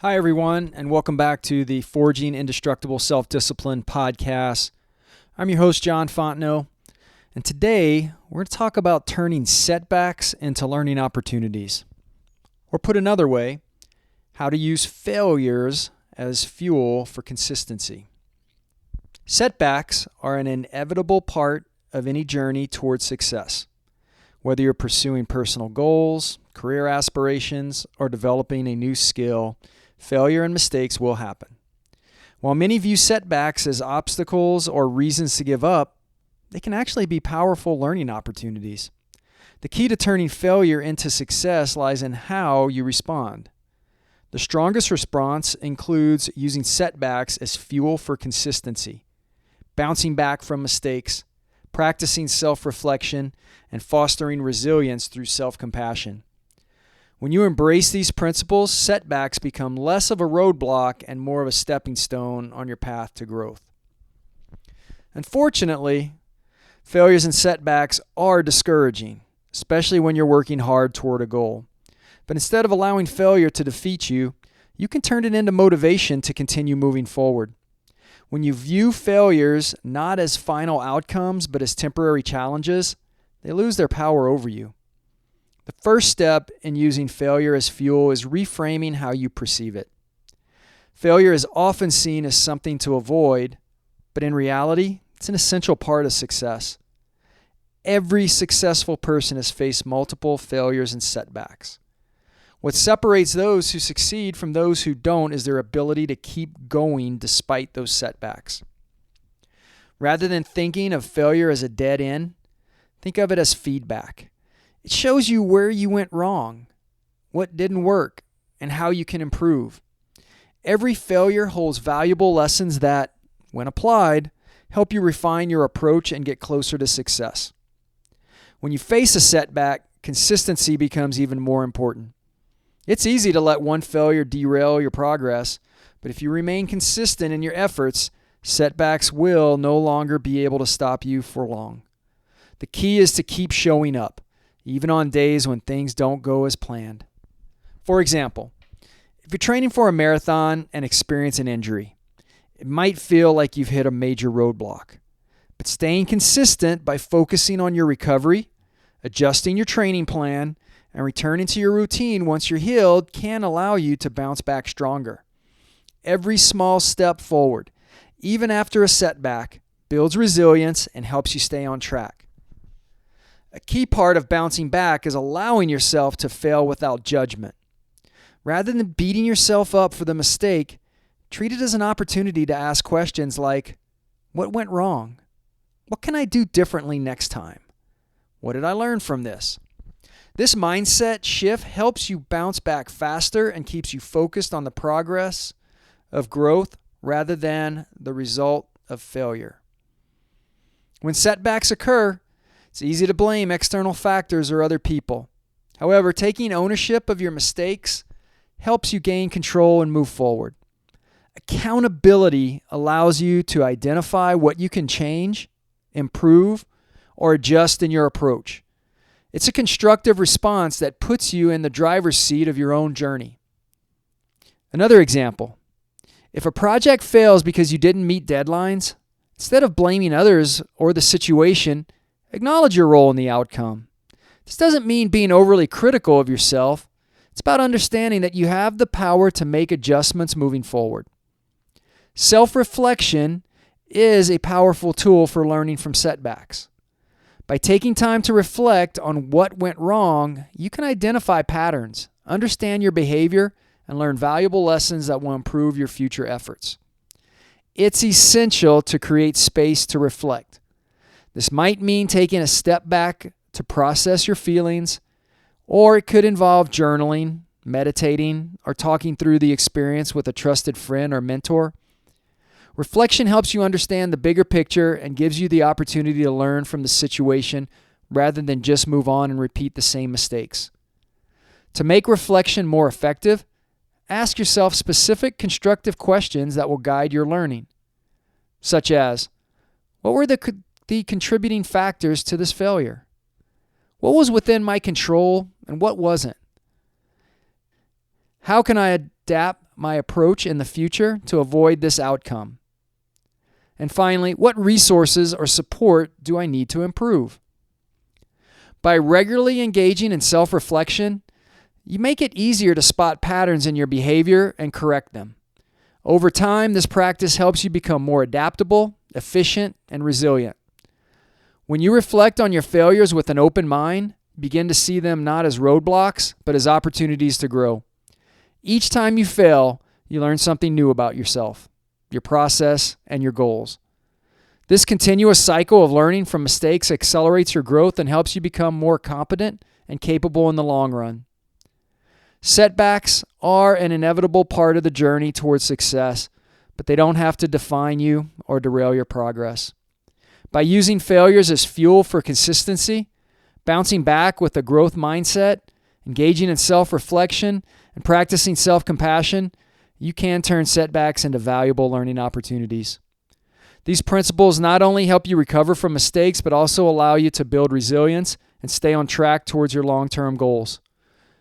Hi, everyone, and welcome back to the Forging Indestructible Self-Discipline podcast. I'm your host, John Fontenot, and today we're going to talk about turning setbacks into learning opportunities. Or put another way, how to use failures as fuel for consistency. Setbacks are an inevitable part of any journey towards success. Whether you're pursuing personal goals, career aspirations, or developing a new skill, failure and mistakes will happen. While many view setbacks as obstacles or reasons to give up, they can actually be powerful learning opportunities. The key to turning failure into success lies in how you respond. The strongest response includes using setbacks as fuel for consistency, bouncing back from mistakes, practicing self-reflection, and fostering resilience through self-compassion. When you embrace these principles, setbacks become less of a roadblock and more of a stepping stone on your path to growth. Unfortunately, failures and setbacks are discouraging, especially when you're working hard toward a goal. But instead of allowing failure to defeat you, you can turn it into motivation to continue moving forward. When you view failures not as final outcomes but as temporary challenges, they lose their power over you. The first step in using failure as fuel is reframing how you perceive it. Failure is often seen as something to avoid, but in reality, it's an essential part of success. Every successful person has faced multiple failures and setbacks. What separates those who succeed from those who don't is their ability to keep going despite those setbacks. Rather than thinking of failure as a dead end, think of it as feedback. It shows you where you went wrong, what didn't work, and how you can improve. Every failure holds valuable lessons that, when applied, help you refine your approach and get closer to success. When you face a setback, consistency becomes even more important. It's easy to let one failure derail your progress, but if you remain consistent in your efforts, setbacks will no longer be able to stop you for long. The key is to keep showing up, even on days when things don't go as planned. For example, if you're training for a marathon and experience an injury, it might feel like you've hit a major roadblock. But staying consistent by focusing on your recovery, adjusting your training plan, and returning to your routine once you're healed can allow you to bounce back stronger. Every small step forward, even after a setback, builds resilience and helps you stay on track. A key part of bouncing back is allowing yourself to fail without judgment. Rather than beating yourself up for the mistake, treat it as an opportunity to ask questions like, what went wrong? What can I do differently next time? What did I learn from this? This mindset shift helps you bounce back faster and keeps you focused on the progress of growth rather than the result of failure. When setbacks occur, it's easy to blame external factors or other people. However, taking ownership of your mistakes helps you gain control and move forward. Accountability allows you to identify what you can change, improve, or adjust in your approach. It's a constructive response that puts you in the driver's seat of your own journey. Another example, if a project fails because you didn't meet deadlines, instead of blaming others or the situation, acknowledge your role in the outcome. This doesn't mean being overly critical of yourself. It's about understanding that you have the power to make adjustments moving forward. Self-reflection is a powerful tool for learning from setbacks. By taking time to reflect on what went wrong, you can identify patterns, understand your behavior, and learn valuable lessons that will improve your future efforts. It's essential to create space to reflect. This might mean taking a step back to process your feelings, or it could involve journaling, meditating, or talking through the experience with a trusted friend or mentor. Reflection helps you understand the bigger picture and gives you the opportunity to learn from the situation rather than just move on and repeat the same mistakes. To make reflection more effective, ask yourself specific constructive questions that will guide your learning, such as, what were the contributing factors to this failure? What was within my control and what wasn't? How can I adapt my approach in the future to avoid this outcome? And finally, what resources or support do I need to improve? By regularly engaging in self-reflection, you make it easier to spot patterns in your behavior and correct them. Over time, this practice helps you become more adaptable, efficient, and resilient. When you reflect on your failures with an open mind, begin to see them not as roadblocks, but as opportunities to grow. Each time you fail, you learn something new about yourself, your process, and your goals. This continuous cycle of learning from mistakes accelerates your growth and helps you become more competent and capable in the long run. Setbacks are an inevitable part of the journey towards success, but they don't have to define you or derail your progress. By using failures as fuel for consistency, bouncing back with a growth mindset, engaging in self-reflection, and practicing self-compassion, you can turn setbacks into valuable learning opportunities. These principles not only help you recover from mistakes, but also allow you to build resilience and stay on track towards your long-term goals.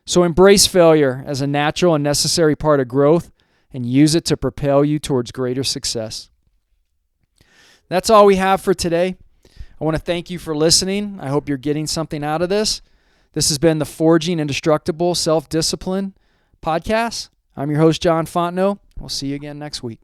So embrace failure as a natural and necessary part of growth and use it to propel you towards greater success. That's all we have for today. I want to thank you for listening. I hope you're getting something out of this. This has been the Forging Indestructible Self-Discipline podcast. I'm your host, John Fontenot. We'll see you again next week.